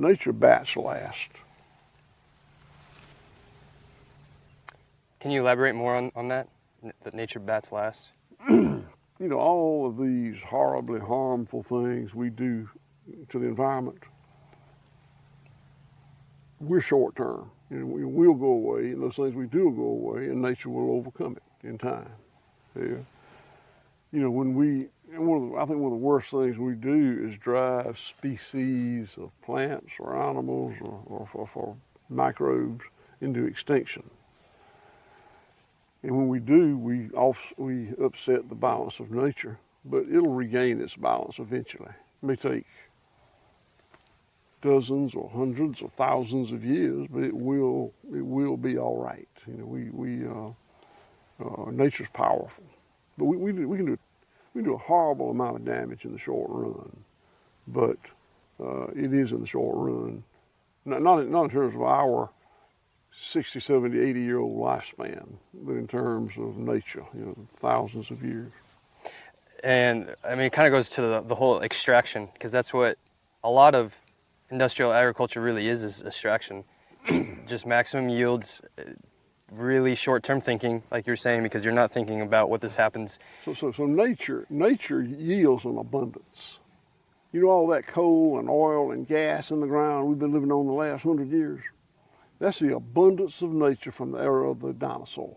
nature bats last. Can you elaborate more on that? That nature bats last? You know, all of these horribly harmful things we do to the environment, we're short term. You know, we will go away, and those things we do will go away, and nature will overcome it in time. Yeah. You know, I think one of the worst things we do is drive species of plants or animals or microbes into extinction. And when we do, we upset the balance of nature, but it'll regain its balance eventually. It may take dozens or hundreds or thousands of years, but it will be all right. You know, nature's powerful, but we can do a horrible amount of damage in the short run, but it is in the short run, not in terms of our 60, 70, 80-year-old lifespan, but in terms of nature, you know, thousands of years. And I mean, it kind of goes to the whole extraction, because that's what a lot of industrial agriculture really is extraction. Just maximum yields, really short-term thinking, like you're saying, because you're not thinking about what this happens. So nature yields an abundance. You know, all that coal and oil and gas in the ground we've been living on the last 100 years? That's the abundance of nature from the era of the dinosaur.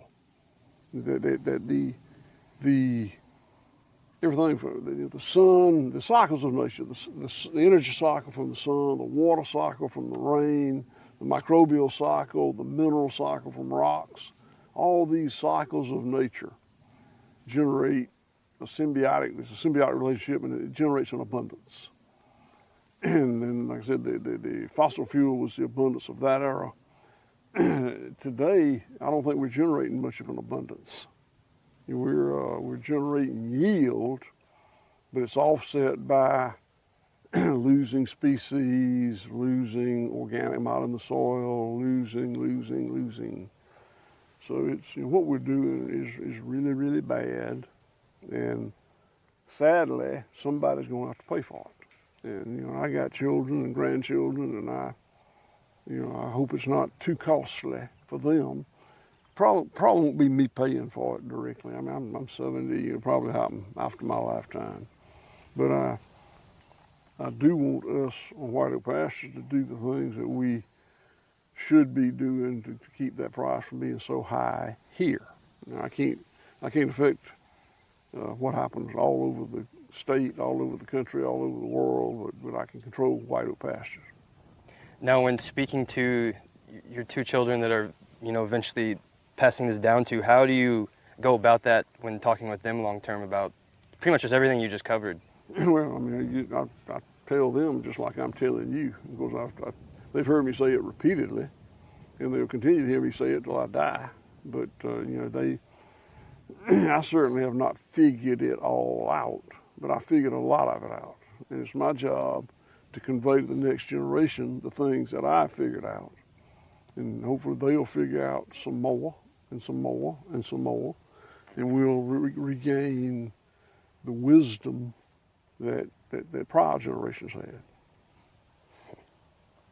Everything from the sun, the cycles of nature, the energy cycle from the sun, the water cycle from the rain, the microbial cycle, the mineral cycle from rocks, all these cycles of nature generate it's a symbiotic relationship, and it generates an abundance. And then, like I said, the fossil fuel was the abundance of that era. Today, I don't think we're generating much of an abundance. We're generating yield, but it's offset by losing species, losing organic matter in the soil, losing. So it's, you know, what we're doing is really, really bad, and sadly, somebody's going to have to pay for it. And you know, I got children and grandchildren, and I hope it's not too costly for them. Probably won't be me paying for it directly. I mean, I'm 70. It'll probably happen after my lifetime. But I do want us on White Oak Pastures to do the things that we should be doing to keep that price from being so high here. Now, I can't affect what happens all over the state, all over the country, all over the world, but I can control White Oak Pastures. Now, when speaking to your two children that are, you know, eventually passing this down to, how do you go about that when talking with them long term about pretty much just everything you just covered? Well, I mean, I tell them just like I'm telling you, because they've heard me say it repeatedly, and they'll continue to hear me say it till I die. But you know, I certainly have not figured it all out, but I figured a lot of it out, and it's my job to convey to the next generation the things that I figured out. And hopefully they'll figure out some more, and some more, and some more, and we'll regain the wisdom that prior generations had.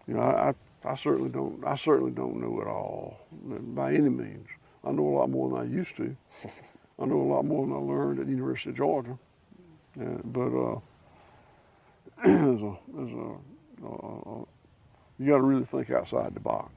You know, I certainly don't know it all by any means. I know a lot more than I used to. I know a lot more than I learned at the University of Georgia. But you got to really think outside the box.